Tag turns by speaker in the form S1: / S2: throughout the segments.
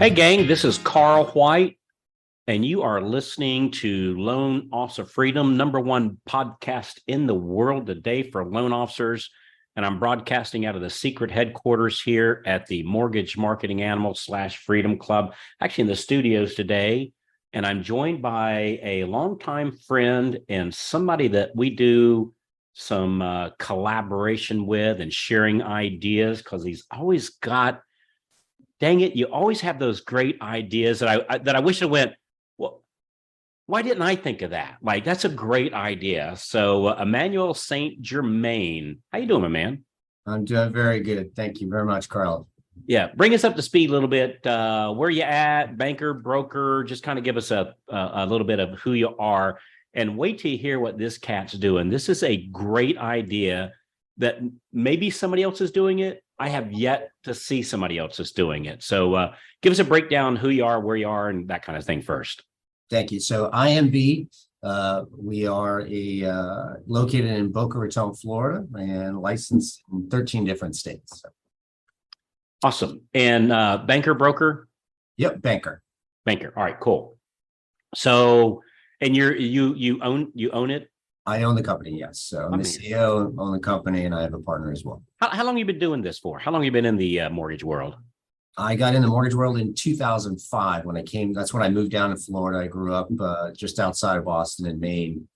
S1: Hey, gang, this is Carl White, and you are listening to Loan Officer Freedom, #1 podcast in the world today for loan officers. And I'm broadcasting out of the secret headquarters here at the Mortgage Marketing Animal / Freedom Club, actually in the studios today. And I'm joined by a longtime friend and somebody that we do some collaboration with and sharing ideas, because he's always got, dang it, you always have those great ideas that I wish I went, well, why didn't I think of that? Like, that's a great idea. So Emmanuel St. Germain, how you doing, my man?
S2: I'm doing very good. Thank you very much, Carl.
S1: Yeah, bring us up to speed a little bit. Where you at, banker, broker? Just kind of give us a little bit of who you are, and wait till you hear what this cat's doing. This is a great idea that maybe somebody else is doing it. I have yet to see somebody else is doing it. So give us a breakdown, who you are, where you are, and that kind of thing first.
S2: Thank you. So IMB, we are located in Boca Raton, Florida, and licensed in 13 different states.
S1: Awesome. And banker, broker?
S2: Yep, banker.
S1: Banker. All right, cool. So, and you own it?
S2: I own the company, yes. So I'm the CEO, own the company, and I have a partner as well.
S1: How long have you been doing this for? How long have you been in the mortgage world?
S2: I got in the mortgage world in 2005 when I came. That's when I moved down to Florida. I grew up just outside of Boston in Maine.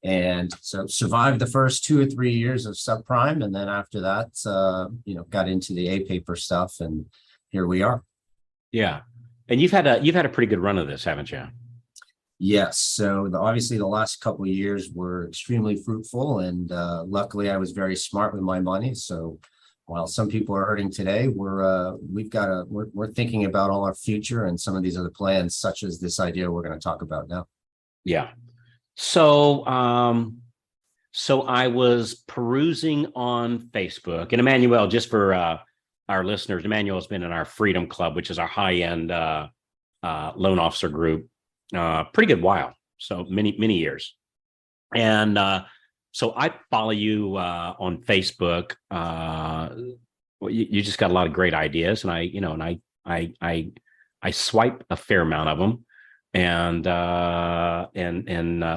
S2: And so survived the first 2 or 3 years of subprime. And then after that, got into the A-paper stuff, and here we are.
S1: Yeah. And you've had a pretty good run of this, haven't you?
S2: Yes. So obviously the last couple of years were extremely fruitful, and luckily I was very smart with my money. So while some people are hurting today, we're thinking about all our future and some of these other plans, such as this idea we're going to talk about now.
S1: Yeah. So I was perusing on Facebook, and Emmanuel, just for our listeners, Emmanuel's been in our Freedom Club, which is our high-end loan officer group. Pretty good while, so many years. And so I follow you on Facebook. You just got a lot of great ideas, and I swipe a fair amount of them, and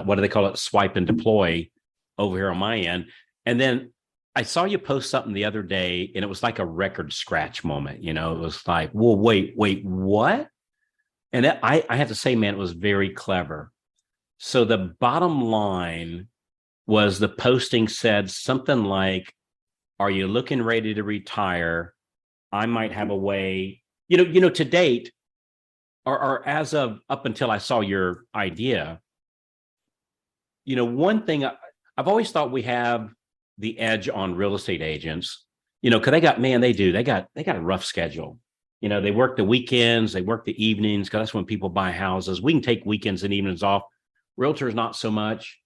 S1: what do they call it? Swipe and deploy over here on my end. And then I saw you post something the other day, and it was like a record scratch moment. It was like, well, wait, what? And I have to say, man, it was very clever. So the bottom line was, the posting said something like, "Are you looking ready to retire? I might have a way." To date, or as of up until I saw your idea, one thing I've always thought we have the edge on real estate agents, because they got a rough schedule. They work the weekends, they work the evenings, because that's when people buy houses. We can take weekends and evenings off. Realtors, not so much.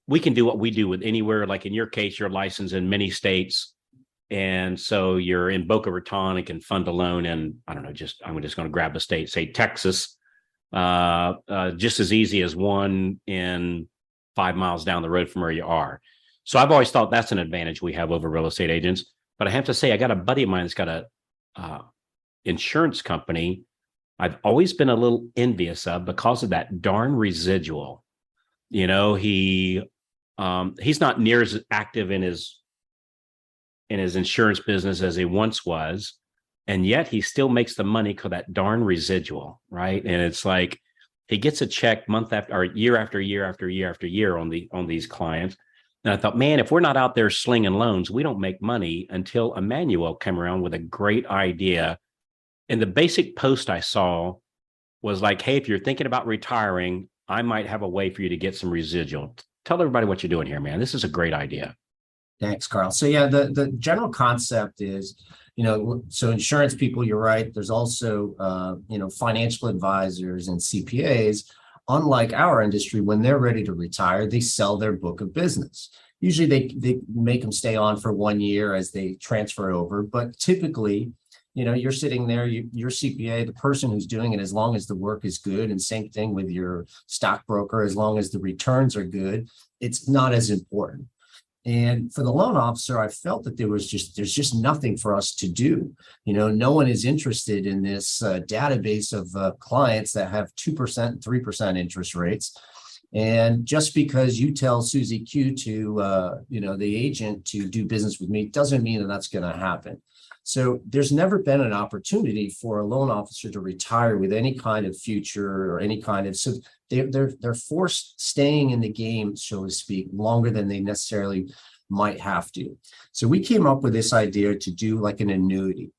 S1: We can do what we do with anywhere. Like in your case, you're licensed in many states. And so you're in Boca Raton and can fund a loan. And I don't know, I'm just going to grab a state, say Texas, just as easy as one in 5 miles down the road from where you are. So I've always thought that's an advantage we have over real estate agents. But I have to say, I got a buddy of mine that's got a insurance company I've always been a little envious of, because of that darn residual. He's not near as active in his insurance business as he once was, and yet he still makes the money for that darn residual, right? And it's like he gets a check month after, or year after year after year after year on these clients. And I thought, man, if we're not out there slinging loans, we don't make money, until Emmanuel came around with a great idea. And the basic post I saw was like, hey, if you're thinking about retiring, I might have a way for you to get some residual. Tell everybody what you're doing here, man. This is a great idea.
S2: Thanks, Carl. So yeah, the general concept is, so insurance people, you're right. There's also, financial advisors and CPAs. Unlike our industry, when they're ready to retire, they sell their book of business. Usually they make them stay on for 1 year as they transfer over. But typically, you're sitting there, your CPA, the person who's doing it, as long as the work is good, and same thing with your stockbroker, as long as the returns are good, it's not as important. And for the loan officer, I felt that there's just nothing for us to do. No one is interested in this database of clients that have 2% and 3% interest rates. And just because you tell Susie Q to, the agent to do business with me, doesn't mean that that's going to happen. So there's never been an opportunity for a loan officer to retire with any kind of future or any kind of, so they're forced staying in the game, so to speak, longer than they necessarily might have to. So we came up with this idea to do like an annuity.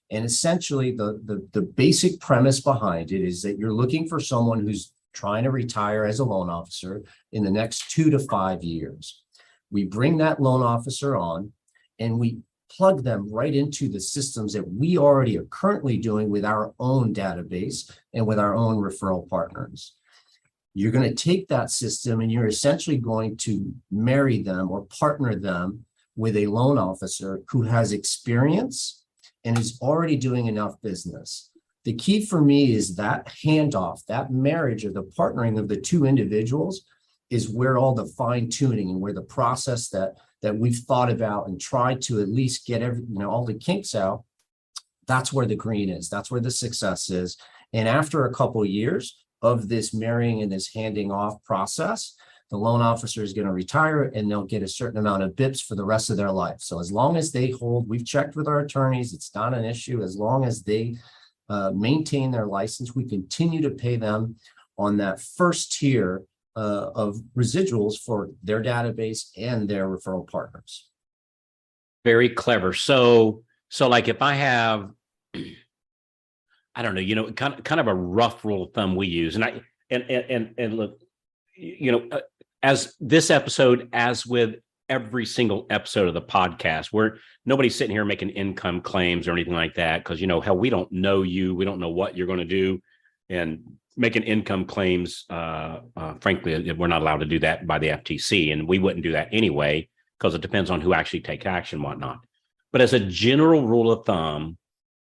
S2: And essentially the basic premise behind it is that you're looking for someone who's trying to retire as a loan officer in the next 2 to 5 years. We bring that loan officer on and we plug them right into the systems that we already are currently doing with our own database and with our own referral partners. You're going to take that system and you're essentially going to marry them or partner them with a loan officer who has experience and is already doing enough business. The key for me is that handoff, that marriage or the partnering of the two individuals is where all the fine tuning and where the process that we've thought about and tried to at least get all the kinks out, that's where the green is. That's where the success is. And after a couple of years of this marrying and this handing off process, the loan officer is going to retire and they'll get a certain amount of BIPs for the rest of their life. So as long as they hold, we've checked with our attorneys, it's not an issue. As long as they maintain their license, we continue to pay them on that first tier of residuals for their database and their referral partners.
S1: Very clever. So like if I have, I don't know, kind of a rough rule of thumb we use, and look, as this episode, as with every single episode of the podcast, where nobody's sitting here making income claims or anything like that, because hell, we don't know you, we don't know what you're going to do, and making income claims, frankly, we're not allowed to do that by the FTC, and we wouldn't do that anyway because it depends on who actually takes action and whatnot. But as a general rule of thumb,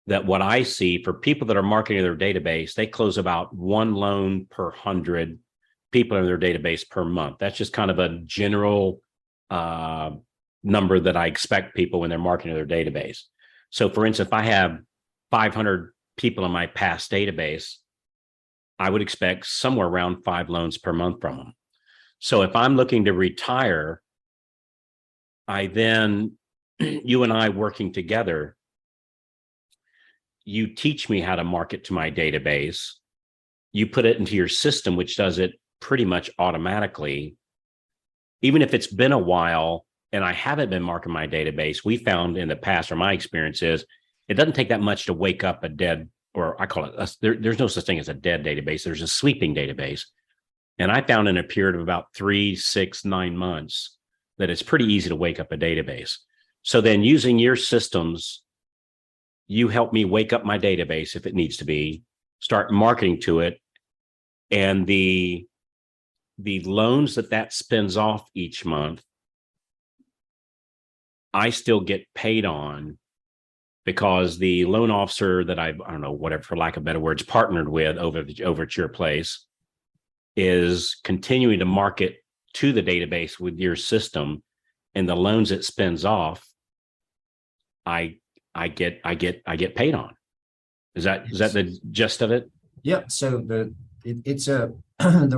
S1: that what I see for people that are marketing their database, they close about 1 loan per 100 people in their database per month. That's just kind of a general number that I expect people when they're marketing their database. So for instance, if I have 500 people in my past database, I would expect somewhere around 5 loans per month from them. So if I'm looking to retire, I then, you and I working together, you teach me how to market to my database. You put it into your system, which does it pretty much automatically. Even if it's been a while and I haven't been marketing my database, we found in the past, or my experience is, it doesn't take that much to wake up a dead, or I call it, there's no such thing as a dead database. There's a sleeping database. And I found in a period of about 3, 6, 9 months that it's pretty easy to wake up a database. So then using your systems, you help me wake up my database if it needs to be, start marketing to it. And the loans that spins off each month, I still get paid on, because the loan officer that I don't know, whatever, for lack of better words, partnered with over at your place is continuing to market to the database with your system, and the loans it spins off, I get paid on. Is that the gist of it?
S2: Yeah. So the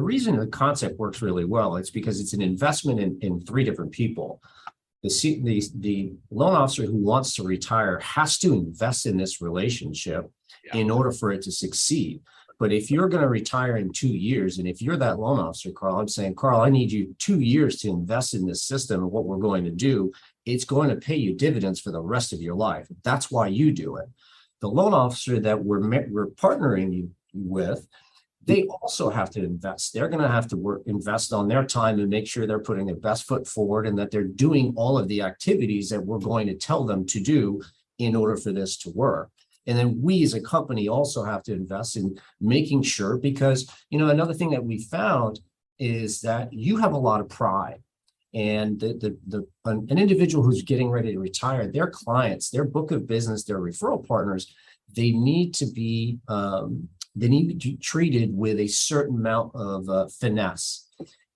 S2: reason the concept works really well, it's because it's an investment in 3 different people. The loan officer who wants to retire has to invest in this relationship in order for it to succeed. But if you're going to retire in 2 years, and if you're that loan officer, Carl, I'm saying, Carl, I need you 2 years to invest in this system and what we're going to do. It's going to pay you dividends for the rest of your life. That's why you do it. The loan officer that we're partnering you with, they also have to invest. They're going to have to invest on their time and make sure they're putting their best foot forward and that they're doing all of the activities that we're going to tell them to do in order for this to work. And then we as a company also have to invest in making sure, because, another thing that we found is that you have a lot of pride. And an individual who's getting ready to retire, their clients, their book of business, their referral partners, they need to be treated with a certain amount of finesse.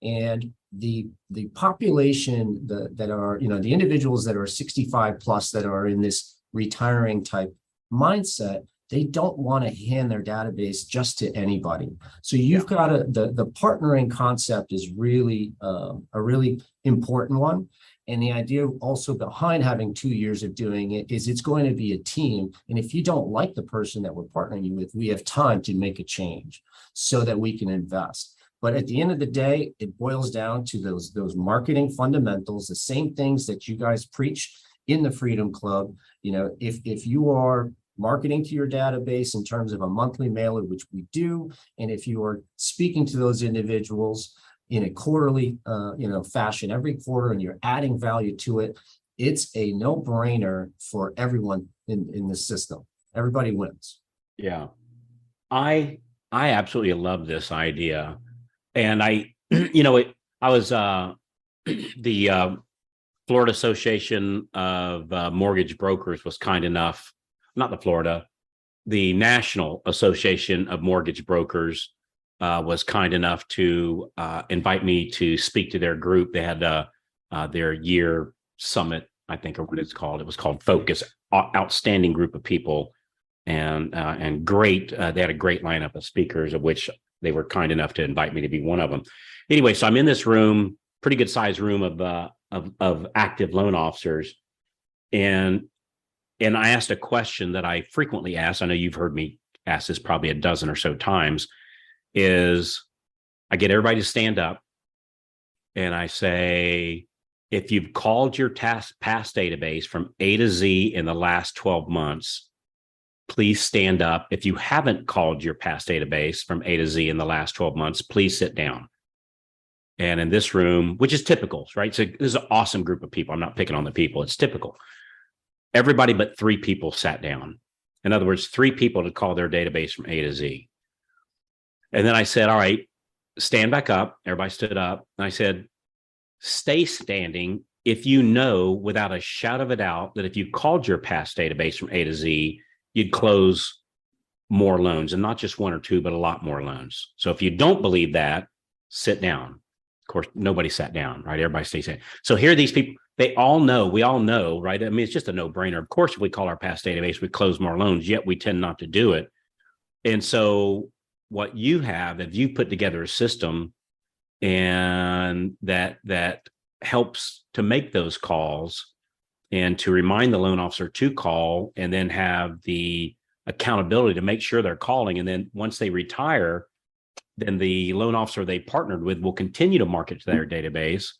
S2: And the population that are, the individuals that are 65 plus that are in this retiring type mindset, they don't want to hand their database just to anybody. So you've got the partnering concept is really a really important one. And the idea also behind having 2 years of doing it is it's going to be a team. And if you don't like the person that we're partnering you with, we have time to make a change so that we can invest. But at the end of the day, it boils down to those marketing fundamentals, the same things that you guys preach in the Freedom Club. If you are marketing to your database in terms of a monthly mailer, which we do, and if you are speaking to those individuals in a quarterly fashion every quarter, and you're adding value to it, it's a no-brainer for everyone in the system. Everybody wins.
S1: Yeah. I absolutely love this idea. And I was the Florida Association of Mortgage Brokers was kind enough, not the Florida, the National Association of Mortgage Brokers was kind enough to invite me to speak to their group. They had their year summit, I think, or what it's called. It was called Focus. Outstanding group of people, and great. They had a great lineup of speakers, of which they were kind enough to invite me to be one of them. Anyway, so I'm in this room, pretty good sized room of active loan officers, and I asked a question that I frequently ask. I know you've heard me ask this probably a dozen or so times. Is I get everybody to stand up, and I say, if you've called your past database from A to Z in the last 12 months, please stand up. If you haven't called your past database from A to Z in the last 12 months, please sit down. And in this room, which is typical, right? So this is an awesome group of people. I'm not picking on the people. It's typical. Everybody but 3 people sat down. In other words, 3 people to call their database from A to Z. And then I said, all right, stand back up. Everybody stood up. And I said, stay standing if you know without a shadow of a doubt that if you called your past database from A to Z, you'd close more loans, and not just 1 or 2, but a lot more loans. So if you don't believe that, sit down. Of course, nobody sat down, right? Everybody stays in. So here are these people. We all know, right? I mean, it's just a no-brainer. Of course, if we call our past database, we close more loans, yet we tend not to do it. And so what you have, if you put together a system and that helps to make those calls and to remind the loan officer to call, and then have the accountability to make sure they're calling. And then once they retire, then the loan officer they partnered with will continue to market to their database.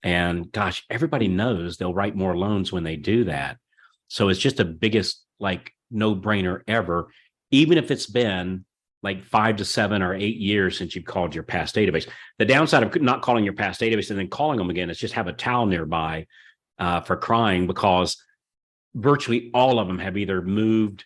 S1: And gosh, everybody knows they'll write more loans when they do that. So it's just the biggest no-brainer ever, even if it's been 5 to 7 or 8 years since you've called your past database. The downside of not calling your past database and then calling them again is just have a towel nearby for crying, because virtually all of them have either moved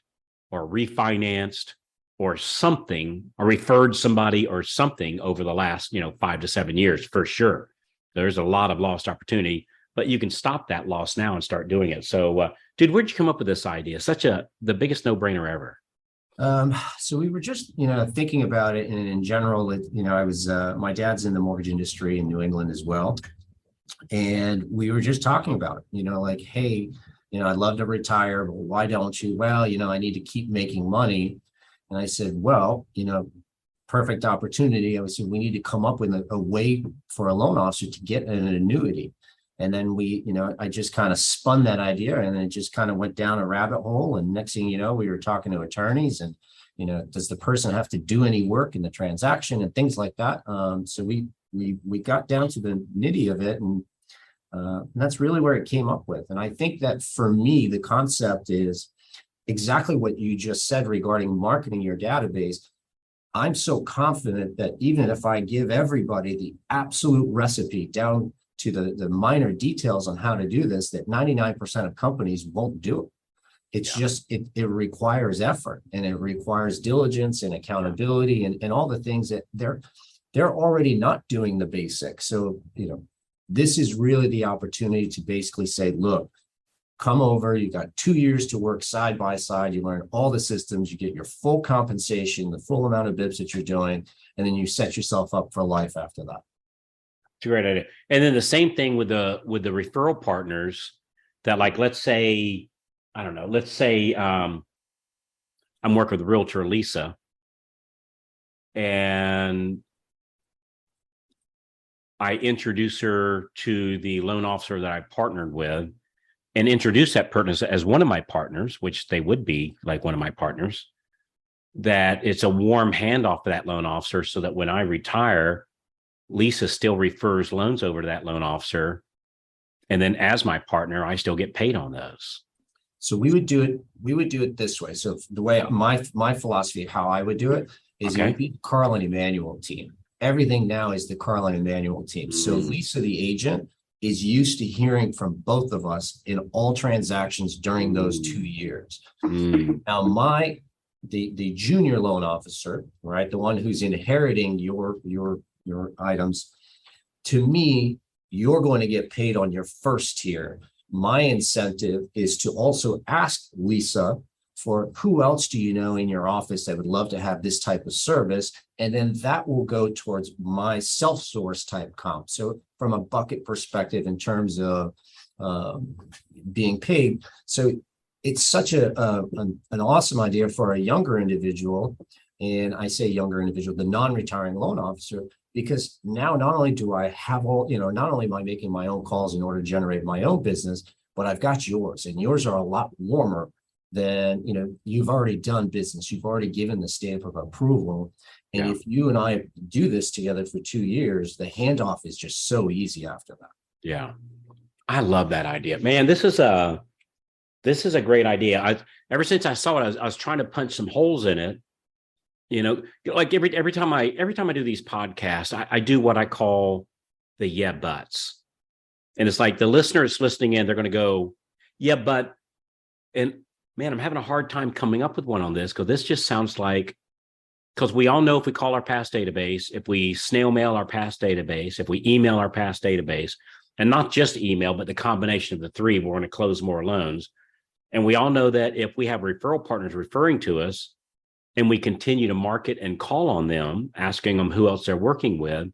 S1: or refinanced or something, or referred somebody or something over the last 5 to 7 years for sure. There's a lot of lost opportunity, but you can stop that loss now and start doing it. So, dude, where'd you come up with this idea? The biggest no-brainer ever.
S2: So we were just, thinking about it, and in general, I was, my dad's in the mortgage industry in New England as well. And we were just talking about it, hey, I'd love to retire, but why don't you? Well, I need to keep making money. And I said, well, perfect opportunity. I said, we need to come up with a way for a loan officer to get an annuity. And then I just kind of spun that idea, and it just kind of went down a rabbit hole. And next thing you know, we were talking to attorneys, and, does the person have to do any work in the transaction and things like that? So we got down to the nitty of it, and that's really where it came up with. And I think that for me, the concept is exactly what you just said regarding marketing your database. I'm so confident that even if I give everybody the absolute recipe down to the minor details on how to do this, that 99% of companies won't do it. It's just, it requires effort, and it requires diligence and accountability and all the things that they're already not doing the basics. So, this is really the opportunity to basically say, look, come over, you got 2 years to work side by side, you learn all the systems, you get your full compensation, the full amount of bips that you're doing, and then you set yourself up for life after that.
S1: It's a great idea. And then the same thing with the referral partners that, like, let's say, I don't know, let's say I'm working with realtor Lisa, and I introduce her to the loan officer that I partnered with, and introduce that person as one of my partners, which they would be like one of my partners, that it's a warm handoff to that loan officer, so that when I retire, Lisa still refers loans over to that loan officer. And then as my partner, I still get paid on those.
S2: So we would do it this way. So the way my philosophy of how I would do it is, it would be the Carl and Emmanuel team. Everything now is the Carl and Emmanuel team. So Lisa, the agent, is used to hearing from both of us in all transactions during those 2 years. Now, the junior loan officer, right, the one who's inheriting your items, to me, you're going to get paid on your first tier. My incentive is to also ask Lisa for who else do you know in your office that would love to have this type of service, and then that will go towards my self-source type comp. So from a bucket perspective, in terms of being paid, so it's such an awesome idea for a younger individual, and I say younger individual, the non-retiring loan officer, because now not only do I have not only am I making my own calls in order to generate my own business, but I've got yours, and yours are a lot warmer than, you've already done business. You've already given the stamp of approval. And if you and I do this together for 2 years, the handoff is just so easy after that.
S1: Yeah. I love that idea, man. This is a great idea. Ever since I saw it, I was trying to punch some holes in it. Like every time I do these podcasts, I do what I call the yeah buts. And it's like the listeners listening in, they're going to go, yeah, but, and man, I'm having a hard time coming up with one on this, because this just sounds like, because we all know if we call our past database, if we snail mail our past database, if we email our past database, and not just email, but the combination of the three, we're going to close more loans. And we all know that if we have referral partners referring to us, and we continue to market and call on them, asking them who else they're working with,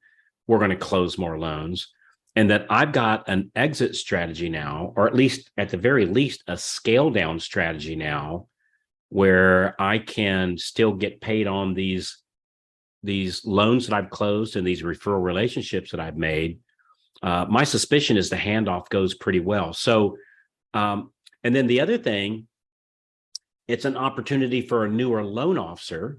S1: we're going to close more loans. And that I've got an exit strategy now, or at the very least, a scale down strategy now, where I can still get paid on these loans that I've closed and these referral relationships that I've made. My suspicion is the handoff goes pretty well. So, and then the other thing, it's an opportunity for a newer loan officer,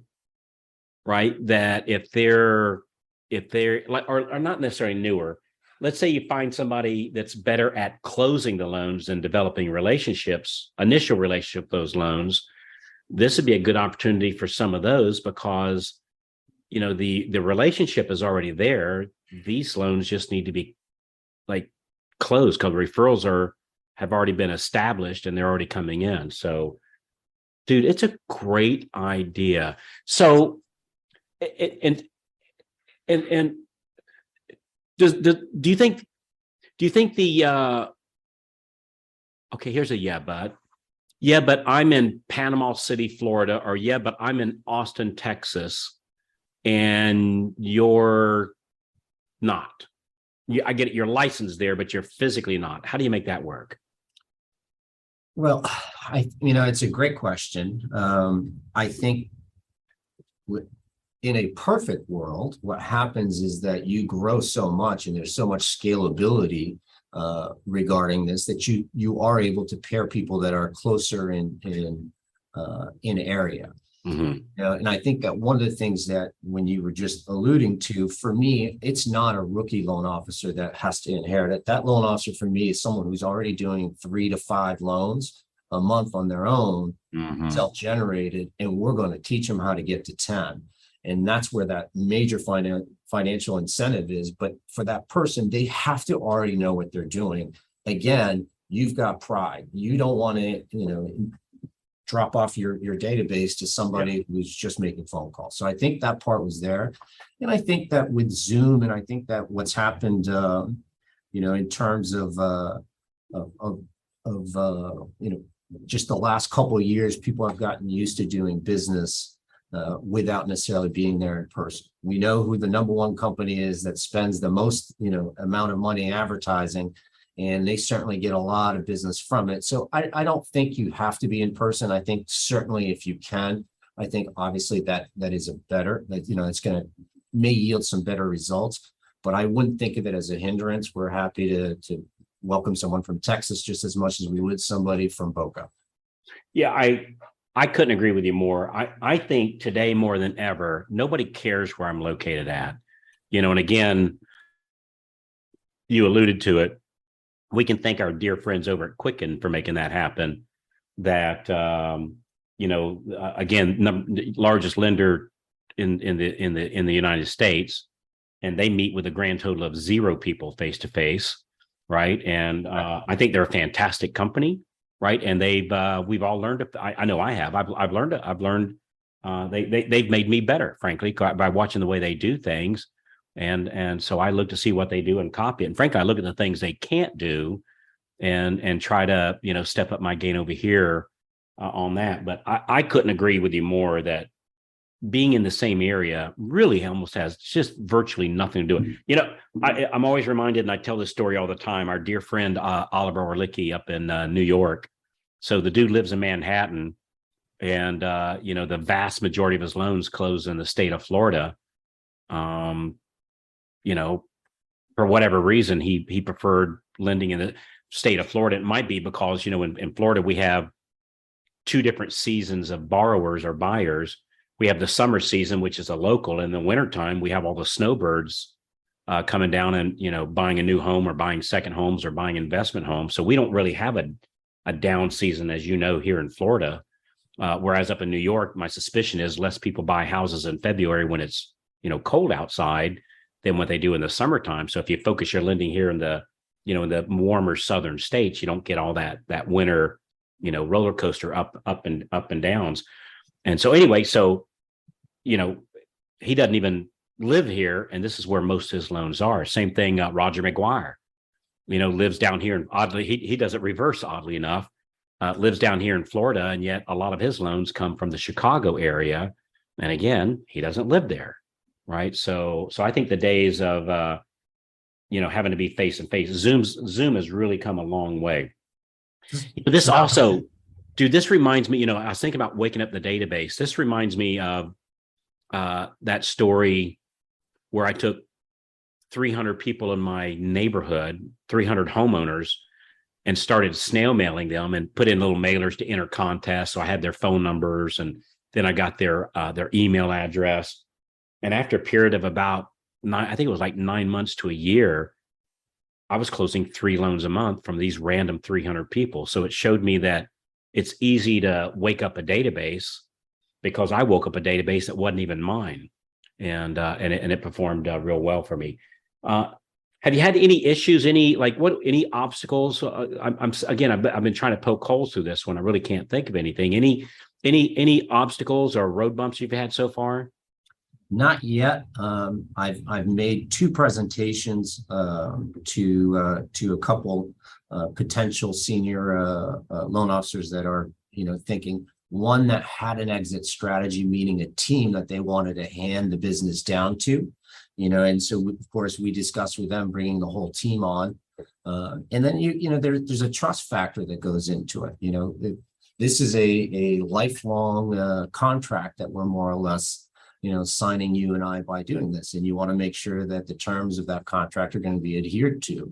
S1: right? That if they're like, or not necessarily newer, let's say you find somebody that's better at closing the loans than developing relationships, initial relationship, those loans. This would be a good opportunity for some of those, because, the relationship is already there. These loans just need to be like closed, because referrals have already been established and they're already coming in. So, dude, it's a great idea. So, and do you think the okay, here's a yeah, but I'm in Panama City, Florida, or yeah, but I'm in Austin, Texas, and you're not. I get it, you're licensed there, but you're physically not. How do you make that work?
S2: Well, it's a great question. I think in a perfect world, what happens is that you grow so much and there's so much scalability regarding this, that you are able to pair people that are closer in area. And I think that one of the things that, when you were just alluding to, for me, it's not a rookie loan officer that has to inherit it. That loan officer for me is someone who's already doing 3 to 5 loans a month on their own, self-generated, and we're going to teach them how to get to 10. And that's where that major financial incentive is. But for that person, they have to already know what they're doing. Again, you've got pride. You don't want to, drop off your database to somebody who's just making phone calls. So I think that part was there. And I think that with Zoom, and I think that what's happened, in terms of just the last couple of years, people have gotten used to doing business without necessarily being there in person. We know who the number one company is that spends the most, amount of money in advertising, and they certainly get a lot of business from it. So I don't think you have to be in person. I think certainly if you can, I think obviously that is a better, that, it's going to may yield some better results, but I wouldn't think of it as a hindrance. We're happy to welcome someone from Texas just as much as we would somebody from Boca.
S1: Yeah, I couldn't agree with you more. I think today more than ever, nobody cares where I'm located at. And again, you alluded to it. We can thank our dear friends over at Quicken for making that happen. That again, largest lender in the United States, and they meet with a grand total of 0 people face to face, right? And I think they're a fantastic company. Right. And we've all learned. I know I have. I've learned. They've made me better, frankly, by watching the way they do things. And so I look to see what they do and copy it. And frankly, I look at the things they can't do and try to, step up my game over here on that. But I couldn't agree with you more that being in the same area really almost has just virtually nothing to do with it. I'm always reminded, and I tell this story all the time, our dear friend Oliver Orlicki up in New York. So the dude lives in Manhattan, and the vast majority of his loans close in the state of Florida. For whatever reason, he preferred lending in the state of Florida. It might be because in Florida we have 2 different seasons of borrowers or buyers. We have the summer season, which is a local. In the wintertime, we have all the snowbirds coming down and, buying a new home or buying second homes or buying investment homes. So we don't really have a down season, as here in Florida. Whereas up in New York, my suspicion is less people buy houses in February when it's, cold outside than what they do in the summertime. So if you focus your lending here in the warmer southern states, you don't get all that winter, roller coaster up and downs. And so anyway, he doesn't even live here, and this is where most of his loans are. Same thing, Roger McGuire, lives down here, and oddly, he does it reverse, oddly enough, lives down here in Florida, and yet a lot of his loans come from the Chicago area. And again, he doesn't live there, right? So I think the days of, having to be face to face, Zoom has really come a long way. But this also... Dude, this reminds me, I was thinking about waking up the database. This reminds me of that story where I took 300 people in my neighborhood, 300 homeowners, and started snail mailing them and put in little mailers to enter contests. So I had their phone numbers, and then I got their email address. And after a period of about 9 months to a year, I was closing 3 loans a month from these random 300 people. So it showed me that it's easy to wake up a database, because I woke up a database that wasn't even mine, and it performed real well for me. Have you had any issues? Any obstacles? I've been trying to poke holes through this one. I really can't think of anything. Any obstacles or road bumps you've had so far?
S2: Not yet. I've made 2 presentations to a couple potential senior loan officers that are thinking. One that had an exit strategy, meaning a team that they wanted to hand the business down to, and so of course we discussed with them bringing the whole team on, and then there's a trust factor that goes into it. This is a lifelong contract that we're more or less signing, you and I, by doing this, and you want to make sure that the terms of that contract are going to be adhered to,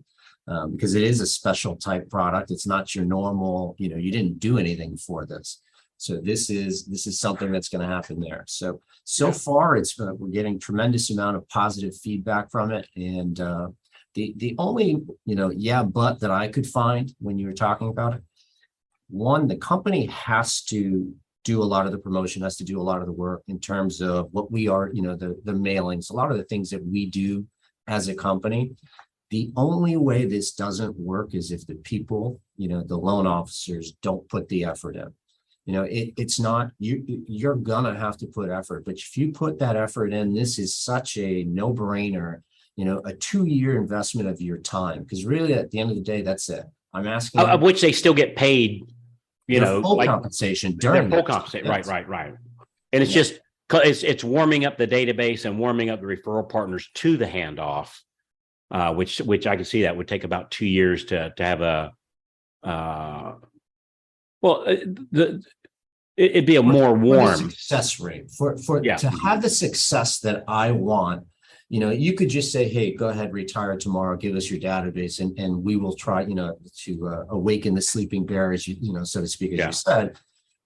S2: because it is a special type product. It's not your normal, you didn't do anything for this. So this is something that's going to happen there. So far we're getting tremendous amount of positive feedback from it. And the only, but that I could find when you were talking about it, one, the company has to do a lot of the promotion, has to do a lot of the work in terms of what we are, the mailings, a lot of the things that we do as a company. The only way this doesn't work is if the people, the loan officers, don't put the effort in. It's not, you're gonna have to put effort, but if you put that effort in, this is such a no-brainer, a 2-year investment of your time, because really at the end of the day, that's it. I'm asking,
S1: of which they still get paid,
S2: full compensation during
S1: full compensation. Right. And it's just It's warming up the database and warming up the referral partners to the handoff, which I can see that would take about 2 years to have a it'd be a more
S2: For the
S1: warm
S2: success rate
S1: Yeah.
S2: to have the success that I want. You could just say, hey, go ahead, retire tomorrow, give us your database, and we will try, to awaken the sleeping bear, as so to speak, as
S1: Yeah.
S2: you said.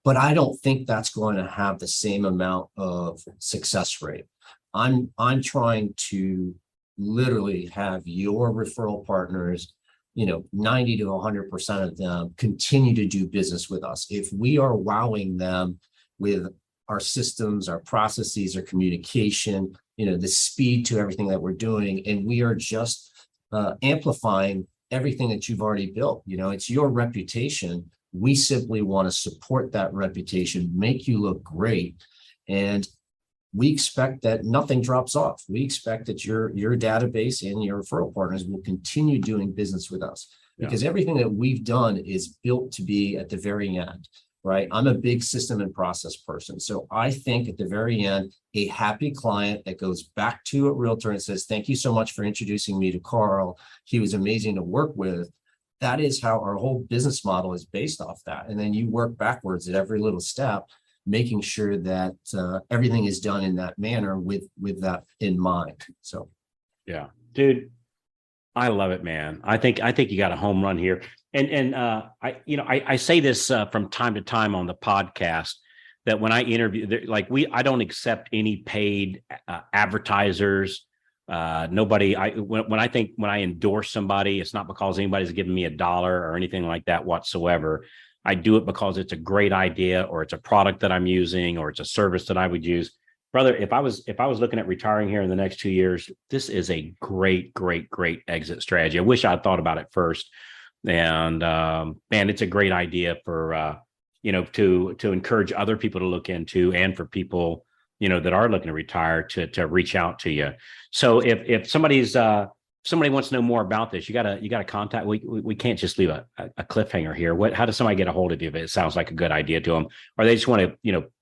S2: But I don't think that's going to have the same amount of success rate. I'm trying to literally have your referral partners, 90 to 100% of them continue to do business with us. If we are wowing them with our systems, our processes, our communication, the speed to everything that we're doing, and we are just amplifying everything that you've already built. It's your reputation. We simply want to support that reputation, make you look great. And we expect that nothing drops off. We expect that your database and your referral partners will continue doing business with us, because everything that we've done is built to be at the very end, right? I'm a big system and process person. So I think at the very end, a happy client that goes back to a realtor and says, thank you so much for introducing me to Carl. He was amazing to work with. That is how our whole business model is based off that. And then you work backwards at every little step, making sure that everything is done in that manner with that in mind. So,
S1: yeah, dude, I love it, man. I think you got a home run here. And I say this from time to time on the podcast, that when I interview, I don't accept any paid advertisers. Nobody. When I endorse somebody, it's not because anybody's giving me $1 or anything like that whatsoever. I do it because it's a great idea, or it's a product that I'm using, or it's a service that I would use. Brother, if I was looking at retiring here in the next 2 years, this is a great exit strategy. I wish I'd thought about it first. And man, it's a great idea for to encourage other people to look into, and for people that are looking to retire to reach out to you. So if somebody wants to know more about this, you gotta contact. We can't just leave a cliffhanger here. How does somebody get a hold of you if it sounds like a good idea to them, or they just want to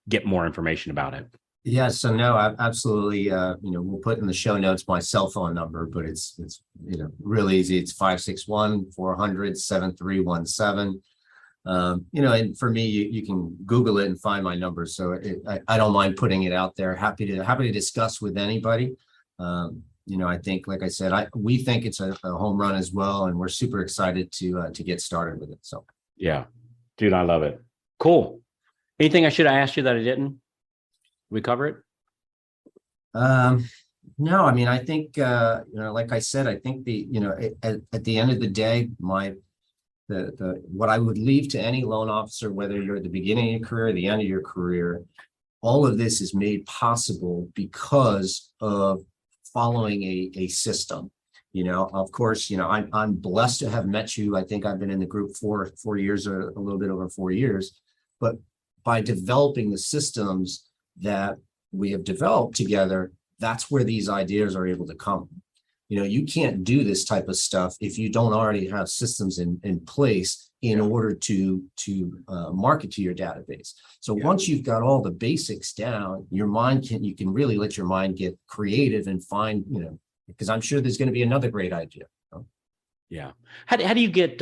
S1: get more information about it?
S2: Yeah, so no, absolutely. We'll put in the show notes my cell phone number, but it's really easy. It's 561-400-7317. And for me, you can Google it and find my number. So I don't mind putting it out there. Happy to discuss with anybody. I think, like I said, we think it's a home run as well, and we're super excited to get started with it. So
S1: yeah, dude, I love it. Cool. Anything I should have asked you that I didn't? We cover it?
S2: No, I mean, I think like I said, I think at the end of the day, what I would leave to any loan officer, whether you're at the beginning of your career, the end of your career, all of this is made possible because of following a system. Of course, I'm blessed to have met you. I think I've been in the group for 4 years, or a little bit over 4 years, but by developing the systems that we have developed together, that's where these ideas are able to come. You can't do this type of stuff if you don't already have systems in place in order to market to your database. So once you've got all the basics down, you can really let your mind get creative and find, because I'm sure there's going to be another great idea.
S1: Yeah. How do you get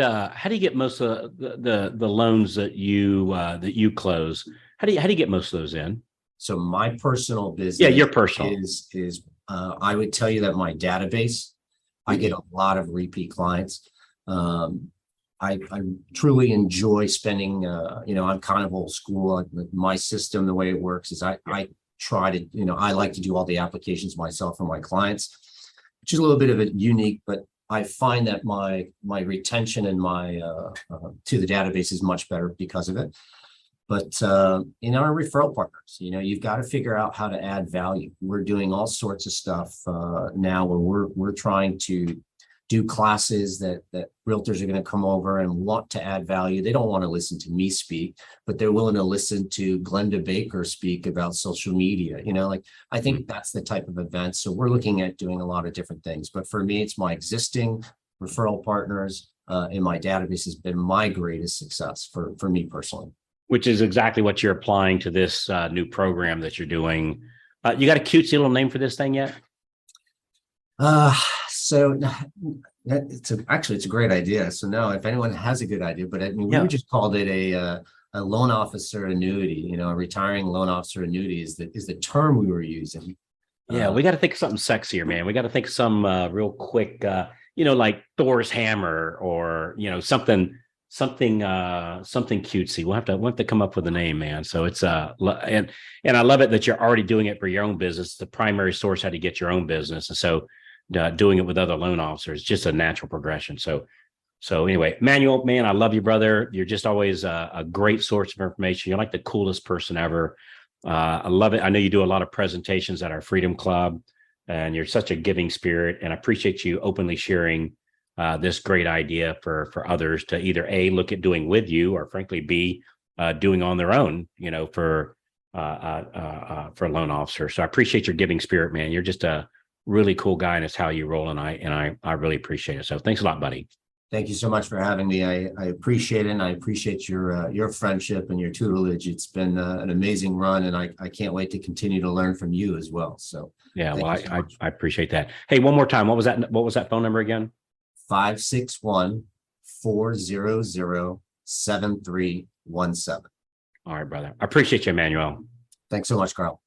S1: most of the loans that you close? How do you get most of those in?
S2: So my personal business,
S1: your personal
S2: is I would tell you that my database, I get a lot of repeat clients. I truly enjoy spending, I'm kind of old school. My system, the way it works is I try to, I like to do all the applications myself for my clients, which is a little bit of a unique, but I find that my retention and my to the database is much better because of it. But in our referral partners, you've got to figure out how to add value. We're doing all sorts of stuff now where we're trying to do classes that realtors are going to come over and want to add value. They don't want to listen to me speak, but they're willing to listen to Glenda Baker speak about social media. I think that's the type of event. So we're looking at doing a lot of different things. But for me, it's my existing referral partners in my database has been my greatest success for me personally.
S1: which is exactly what you're applying to this new program that you're doing. You got a cutesy little name for this thing yet?
S2: So actually it's a great idea. So now if anyone has a good idea, but I mean, we
S1: Yeah.
S2: just called it a loan officer annuity, you know, a retiring loan officer annuity is the term we were using.
S1: Yeah, we got to think of something sexier, man. We got to think of some real quick, like Thor's hammer or something cutesy. We'll have to come up with a name, man. So it's and I love it that you're already doing it for your own business. The primary source how to get your own business, and so doing it with other loan officers, just a natural progression. So anyway, Emmanuel, man, I love you, brother. You're just always a great source of information. You're like the coolest person ever. I love it. I know you do a lot of presentations at our Freedom Club, and you're such a giving spirit. And I appreciate you openly sharing this great idea for others to either A, look at doing with you, or frankly, B, doing on their own, for a loan officer. So I appreciate your giving spirit, man. You're just a really cool guy, and it's how you roll. And I really appreciate it. So thanks a lot, buddy.
S2: Thank you so much for having me. I appreciate it, and I appreciate your friendship and your tutelage. It's been an amazing run, and I can't wait to continue to learn from you as well. So
S1: Yeah, well,
S2: thank you so much.
S1: I appreciate that. Hey, one more time, what was that? What was that phone number again?
S2: 561-400-7317.
S1: All right, brother. I appreciate you, Emmanuel.
S2: Thanks so much, Carl.